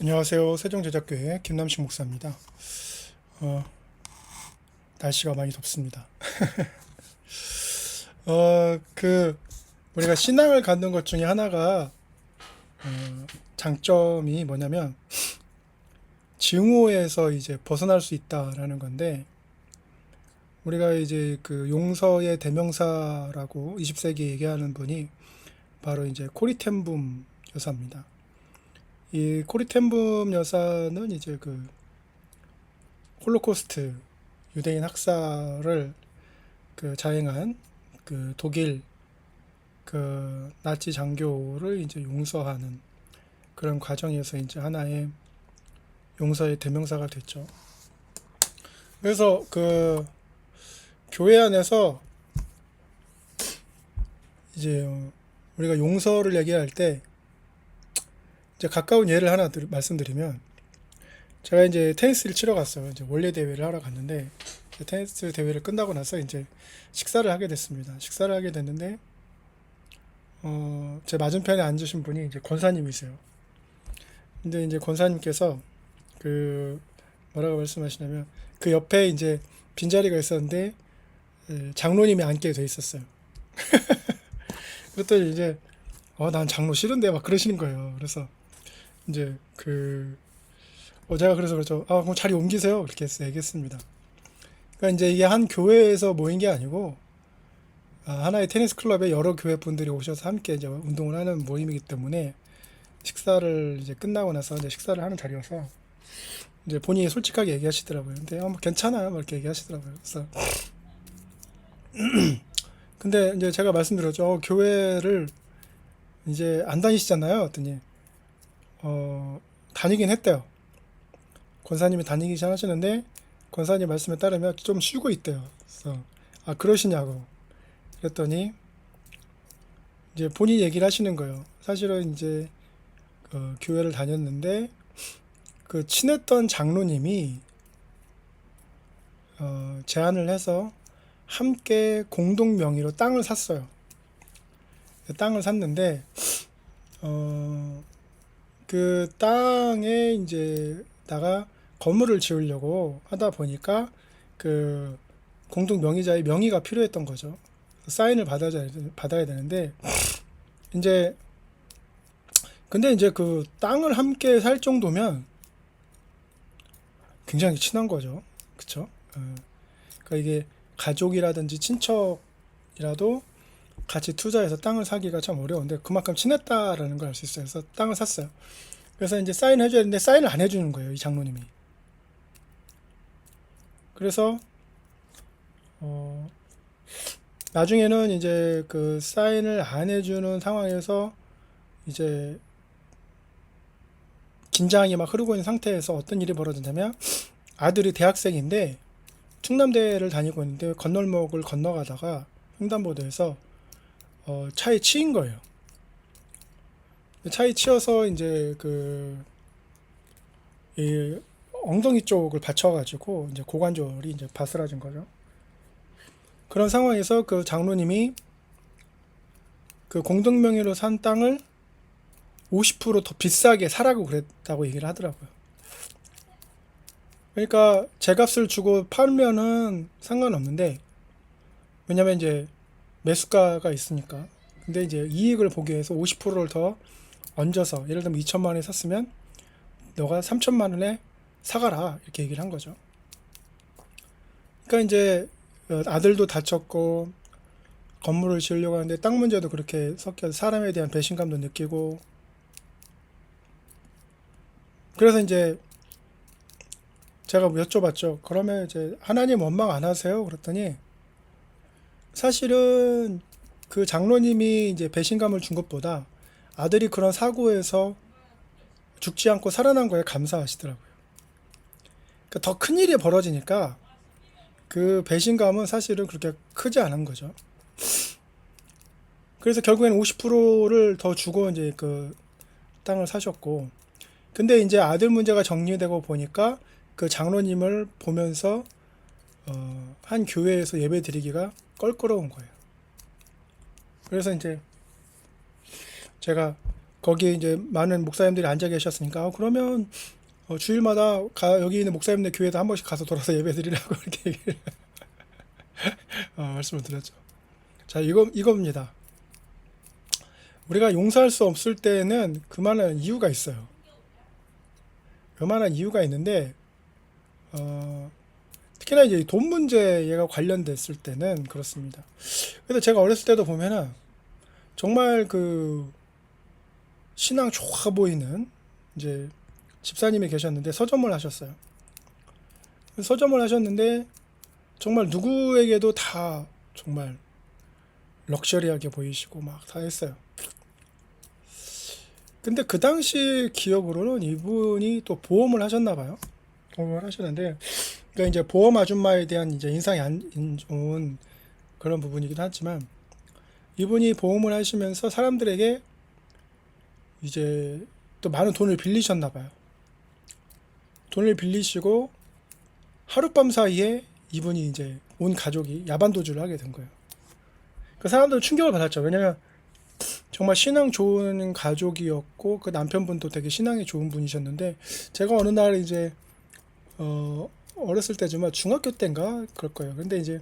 안녕하세요. 세종제작교회 김남식 목사입니다. 어, 날씨가 많이 덥습니다. 우리가 신앙을 갖는 것 중에 하나가, 장점이 뭐냐면, 증오에서 이제 벗어날 수 있다라는 건데, 우리가 이제 그 용서의 대명사라고 20세기 얘기하는 분이 바로 이제 코리텐붐 여사입니다. 이 코리텐붐 여사는 이제 그 홀로코스트 유대인 학살을 자행한 그 독일 그 나치 장교를 이제 용서하는 그런 과정에서 이제 하나의 용서의 대명사가 됐죠. 그래서 그 교회 안에서 이제 우리가 용서를 얘기할 때 이제 가까운 예를 하나 말씀드리면, 제가 이제 테니스를 치러 갔어요. 이제 원래 대회를 하러 갔는데, 테니스 대회를 끝나고 나서 이제 식사를 하게 됐습니다. 식사를 하게 됐는데, 제 맞은편에 앉으신 분이 이제 권사님이세요. 근데 이제 권사님께서 그 뭐라고 말씀하시냐면, 그 옆에 이제 빈자리가 있었는데 장로님이 앉게 돼 있었어요. 그랬더니 이제 난 장로 싫은데 막 그러시는 거예요. 그래서 이제 제가 그래서 그렇죠. 그럼 자리 옮기세요. 이렇게 해서 얘기했습니다. 그러니까 이제 이게 한 교회에서 모인 게 아니고, 하나의 테니스 클럽에 여러 교회 분들이 오셔서 함께 이제 운동을 하는 모임이기 때문에, 식사를 이제 끝나고 나서 이제 식사를 하는 자리여서 이제 본인이 솔직하게 얘기하시더라고요. 근데 뭐 괜찮아요. 뭐 이렇게 얘기하시더라고요. 그래서 근데 이제 제가 말씀드렸죠. 교회를 이제 안 다니시잖아요. 했더니 다니긴 했대요. 권사님이 다니기 시작하시는데, 권사님 말씀에 따르면 좀 쉬고 있대요. 그래서 그러시냐고 그랬더니 이제 본인이 얘기를 하시는 거예요. 사실은 이제 교회를 다녔는데 그 친했던 장로님이 제안을 해서 함께 공동 명의로 땅을 샀어요. 땅을 샀는데 그 땅에 이제 다가 건물을 지으려고 하다 보니까 그 공동 명의자의 명의가 필요했던 거죠. 사인을 받아야 되는데, 이제 근데 이제 그 땅을 함께 살 정도면 굉장히 친한 거죠. 그쵸? 그러니까 이게 가족이라든지 친척이라도 같이 투자해서 땅을 사기가 참 어려운데, 그만큼 친했다라는 걸 알 수 있어요. 그래서 땅을 샀어요. 그래서 이제 사인해줘야 되는데 사인을 안 해주는 거예요, 이 장로님이. 그래서 나중에는 이제 그 사인을 안 해주는 상황에서 이제 긴장이 막 흐르고 있는 상태에서 어떤 일이 벌어졌냐면, 아들이 대학생인데 충남대를 다니고 있는데 건널목을 건너가다가 횡단보도에서 차에 치인 거예요. 차에 치여서 이제 이 엉덩이 쪽을 받쳐가지고 이제 고관절이 이제 바스라진 거죠. 그런 상황에서 그 장로님이 그 공동명의로 산 땅을 50%더 비싸게 사라고 그랬다고 얘기를 하더라고요. 그러니까 제값을 주고 팔면은 상관없는데, 왜냐면 이제 매수가가 있으니까. 근데 이제 이익을 보기 위해서 50%를 더 얹어서, 예를 들면 2천만 원에 샀으면 너가 3천만 원에 사가라, 이렇게 얘기를 한 거죠. 그러니까 이제 아들도 다쳤고 건물을 지으려고 하는데 땅 문제도 그렇게 섞여서 사람에 대한 배신감도 느끼고, 그래서 이제 제가 여쭤봤죠. 그러면 이제 하나님 원망 안 하세요? 그랬더니, 사실은 그 장로님이 이제 배신감을 준 것보다 아들이 그런 사고에서 죽지 않고 살아난 거에 감사하시더라고요. 그러니까 더 큰 일이 벌어지니까 그 배신감은 사실은 그렇게 크지 않은 거죠. 그래서 결국엔 50%를 더 주고 이제 그 땅을 사셨고, 근데 이제 아들 문제가 정리되고 보니까 그 장로님을 보면서 한 교회에서 예배 드리기가 껄끄러운 거예요. 그래서 이제 제가 거기 이제 많은 목사님들이 앉아 계셨으니까 그러면 주일마다 여기 있는 목사님들 교회도 한 번씩 가서 돌아서 예배 드리라고 이렇게 얘기를 말씀을 드렸죠. 자, 이겁니다. 우리가 용서할 수 없을 때는 그만한 이유가 있어요. 그만한 이유가 있는데 특히나 이제 돈 문제가 관련됐을 때는 그렇습니다. 그래서 제가 어렸을 때도 보면은 정말 그 신앙 좋아 보이는 이제 집사님이 계셨는데 서점을 하셨어요. 서점을 하셨는데 정말 누구에게도 다 정말 럭셔리하게 보이시고 막 다 했어요. 근데 그 당시 기억으로는 이분이 또 보험을 하셨나 봐요. 보험을 하셨는데, 그러니까 이제 보험 아줌마에 대한 이제 인상이 안 좋은 그런 부분이기도 하지만, 이분이 보험을 하시면서 사람들에게 이제 또 많은 돈을 빌리셨나 봐요. 돈을 빌리시고 하룻밤 사이에 이분이 이제 온 가족이 야반도주를 하게 된 거예요. 그 사람들은 충격을 받았죠. 왜냐면 정말 신앙 좋은 가족이었고 그 남편분도 되게 신앙이 좋은 분이셨는데, 제가 어느 날 이제 어렸을 때지만 중학교 때인가 그럴 거예요. 근데 이제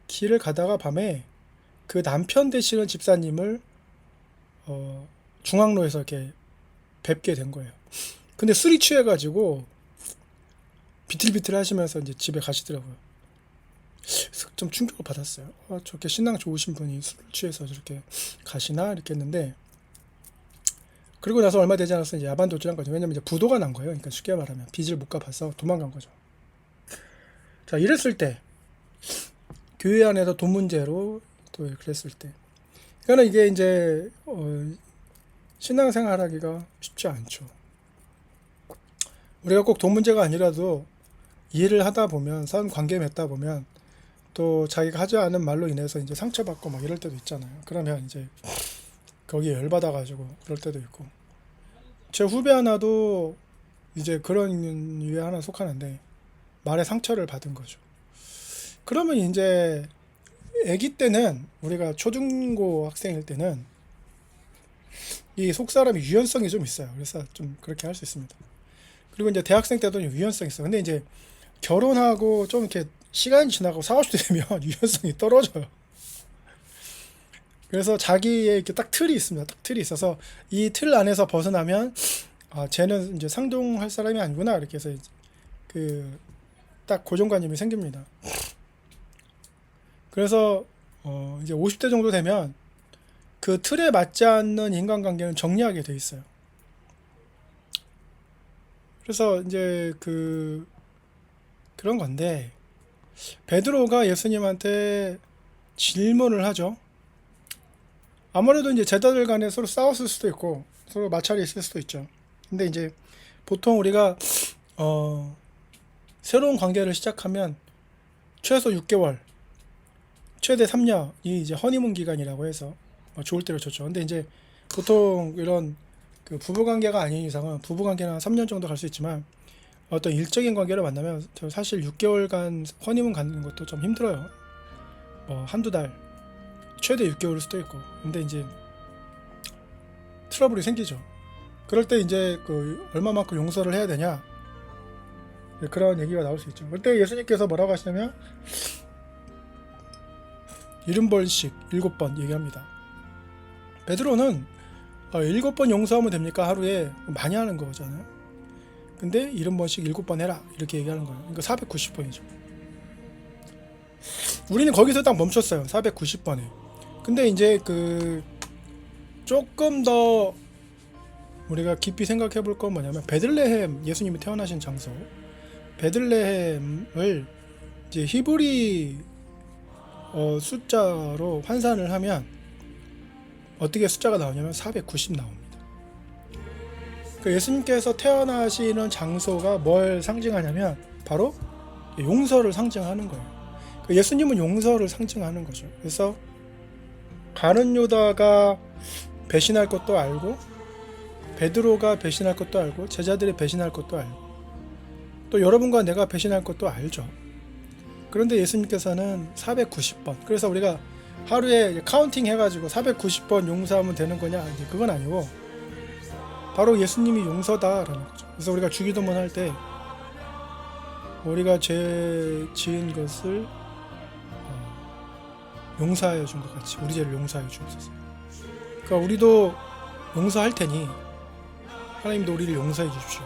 길을 가다가 밤에 그 남편 되시는 집사님을 중앙로에서 이렇게 뵙게 된 거예요. 근데 술이 취해가지고 비틀비틀 하시면서 이제 집에 가시더라고요. 좀 충격을 받았어요. 저렇게 신앙 좋으신 분이 술을 취해서 저렇게 가시나 이렇게 했는데, 그리고 나서 얼마 되지 않아서 이제 야반도주한 거죠. 왜냐면 이제 부도가 난 거예요. 그러니까 쉽게 말하면 빚을 못 갚아서 도망간 거죠. 자, 이랬을 때 교회 안에서 돈 문제로 또 그랬을 때, 그러니까 이게 이제 신앙생활하기가 쉽지 않죠. 우리가 꼭 돈 문제가 아니라도 일을 하다 보면, 사람 관계 맺다 보면 또 자기가 하지 않은 말로 인해서 이제 상처받고 막 이럴 때도 있잖아요. 그러면 이제 거기에 열받아가지고 그럴 때도 있고, 제 후배 하나도 이제 그런 유에 하나 속하는데 말에 상처를 받은 거죠. 그러면 이제 아기 때는, 우리가 초중고 학생일 때는 이 속사람이 유연성이 좀 있어요. 그래서 좀 그렇게 할 수 있습니다. 그리고 이제 대학생 때도 유연성이 있어요. 근데 이제 결혼하고 좀 이렇게 시간이 지나고 40, 50대 되면 유연성이 떨어져요. 그래서 자기의 이렇게 딱 틀이 있습니다. 딱 틀이 있어서 이 틀 안에서 벗어나면 쟤는 이제 상종할 사람이 아니구나, 이렇게 해서 그 딱 고정관념이 생깁니다. 그래서 이제 50대 정도 되면 그 틀에 맞지 않는 인간관계는 정리하게 돼 있어요. 그래서 이제 그런 건데, 베드로가 예수님한테 질문을 하죠. 아무래도 이제 제자들 간에 서로 싸웠을 수도 있고 서로 마찰이 있을 수도 있죠. 근데 이제 보통 우리가 새로운 관계를 시작하면 최소 6개월, 최대 3년이 이제 허니문 기간이라고 해서 좋을 때로 좋죠. 근데 이제 보통 이런 그 부부 관계가 아닌 이상은, 부부 관계는 한 3년 정도 갈 수 있지만 어떤 일적인 관계를 만나면 사실 6개월간 허니문 갖는 것도 좀 힘들어요. 한두 달, 최대 6개월일 수도 있고. 근데 이제 트러블이 생기죠. 그럴 때 이제 얼마만큼 용서를 해야 되냐, 그런 얘기가 나올 수 있죠. 그때 예수님께서 뭐라고 하시냐면 70번씩 7번 얘기합니다. 베드로는 7번 용서하면 됩니까? 하루에 많이 하는 거잖아요. 근데 70번씩 7번 해라, 이렇게 얘기하는 거예요. 그러니까 490번이죠. 우리는 거기서 딱 멈췄어요. 490번에. 근데 이제 조금 더 우리가 깊이 생각해 볼 건 뭐냐면, 베들레헴, 예수님이 태어나신 장소 베들레헴을 이제 히브리 숫자로 환산을 하면 어떻게 숫자가 나오냐면 490 나옵니다. 예수님께서 태어나시는 장소가 뭘 상징하냐면 바로 용서를 상징하는 거예요. 예수님은 용서를 상징하는 거죠. 그래서 가룟 유다가 배신할 것도 알고, 베드로가 배신할 것도 알고, 제자들이 배신할 것도 알고, 또 여러분과 내가 배신할 것도 알죠. 그런데 예수님께서는 490번, 그래서 우리가 하루에 카운팅 해가지고 490번 용서하면 되는 거냐, 이제 그건 아니고 바로 예수님이 용서다라는 거죠. 그래서 우리가 주기도문 할 때 우리가 죄 지은 것을 용서하여 준 것 같이 우리 죄를 용서하여 주옵소서. 그러니까 우리도 용서할 테니 하나님도 우리를 용서해 주십시오.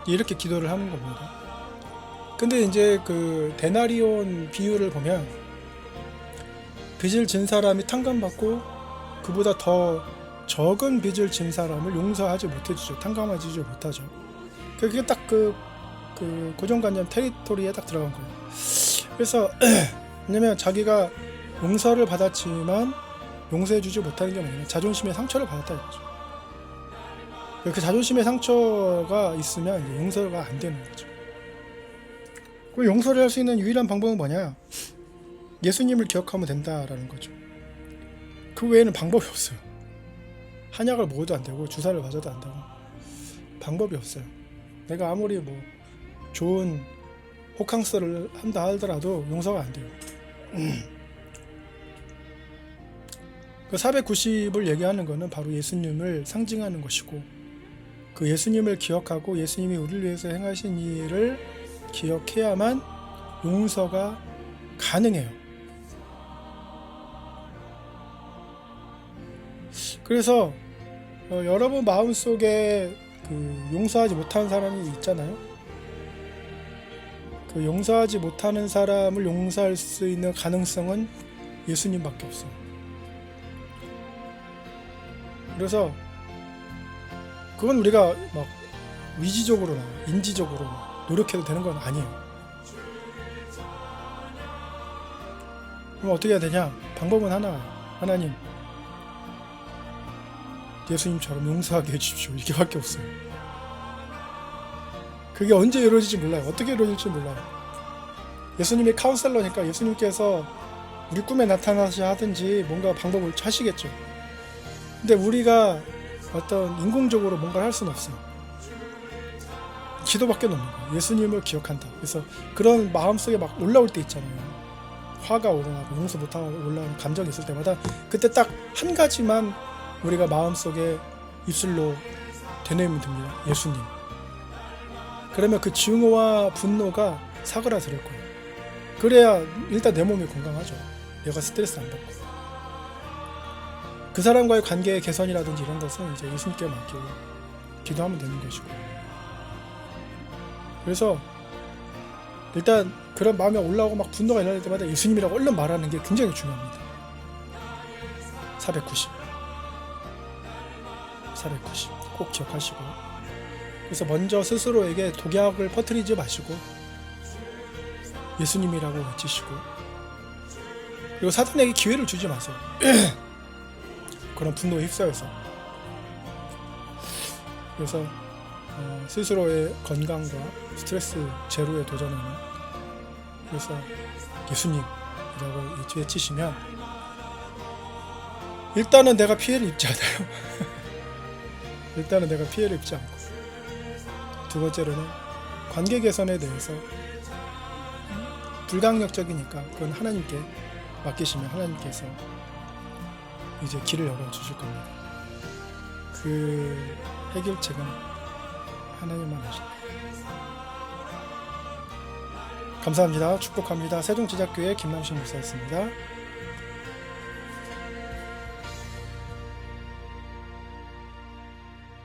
이렇게 기도를 하는 겁니다. 근데 이제 그 데나리온 비유를 보면 빚을 진 사람이 탕감받고 그보다 더 적은 빚을 진 사람을 용서하지 못해주죠. 탕감하지 못하죠. 그게 딱 그 고정관념 테리토리에 딱 들어간 거예요. 그래서 왜냐면 자기가 용서를 받았지만 용서해주지 못하는 게 뭐냐면 자존심의 상처를 받았다 이거죠. 그 자존심의 상처가 있으면 이제 용서가 안 되는 거죠. 그 용서를 할 수 있는 유일한 방법은 뭐냐? 예수님을 기억하면 된다라는 거죠. 그 외에는 방법이 없어요. 한약을 먹어도 안 되고 주사를 맞아도 안 되고 방법이 없어요. 내가 아무리 뭐 좋은 호캉스를 한다 하더라도 용서가 안 돼요. 그 490을 얘기하는 것은 바로 예수님을 상징하는 것이고 그 예수님을 기억하고 예수님이 우리를 위해서 행하신 일을 기억해야만 용서가 가능해요. 그래서 여러분 마음속에 그 용서하지 못하는 사람이 있잖아요. 그 용서하지 못하는 사람을 용서할 수 있는 가능성은 예수님밖에 없어요. 그래서 그건 우리가 막 위지적으로나 인지적으로 노력해도 되는 건 아니에요. 그럼 어떻게 해야 되냐? 방법은 하나예요. 하나님, 예수님처럼 용서하게 해주십시오. 이게밖에 없어요. 그게 언제 이루어질지 몰라요. 어떻게 이루어질지 몰라요. 예수님이 카운셀러니까 예수님께서 우리 꿈에 나타나셔 하든지 뭔가 방법을 하시겠죠. 근데 우리가 어떤 인공적으로 뭔가를 할 수는 없어요. 기도밖에 없는 거예요. 예수님을 기억한다. 그래서 그런 마음속에 막 올라올 때 있잖아요. 화가 오르고 용서 못하고 올라오는 감정이 있을 때마다 그때 딱 한 가지만 우리가 마음속에 입술로 되뇌면 됩니다. 예수님. 그러면 그 증오와 분노가 사그라들 거예요. 그래야 일단 내 몸이 건강하죠. 내가 스트레스 안 받고. 그 사람과의 관계의 개선이라든지 이런 것은 이제 예수님께 맡기고 기도하면 되는 것이고. 그래서 일단 그런 마음이 올라오고 막 분노가 일어날 때마다 예수님이라고 얼른 말하는 게 굉장히 중요합니다. 490 꼭 기억하시고, 그래서 먼저 스스로에게 독약을 퍼뜨리지 마시고 예수님이라고 외치시고, 그리고 사탄에게 기회를 주지 마세요. 그런 분노에 휩싸여서. 그래서 스스로의 건강과 스트레스 제로에 도전하는, 그래서 예수님이라고 외치시면 일단은 내가 피해를 입지 않아요. 일단은 내가 피해를 입지 않고, 두 번째로는 관계 개선에 대해서 불강력적이니까 그건 하나님께 맡기시면 하나님께서 이제 길을 열어주실 겁니다. 그 해결책은 하나님만 하십니다. 감사합니다. 축복합니다. 세종제작교회 김남신 목사였습니다.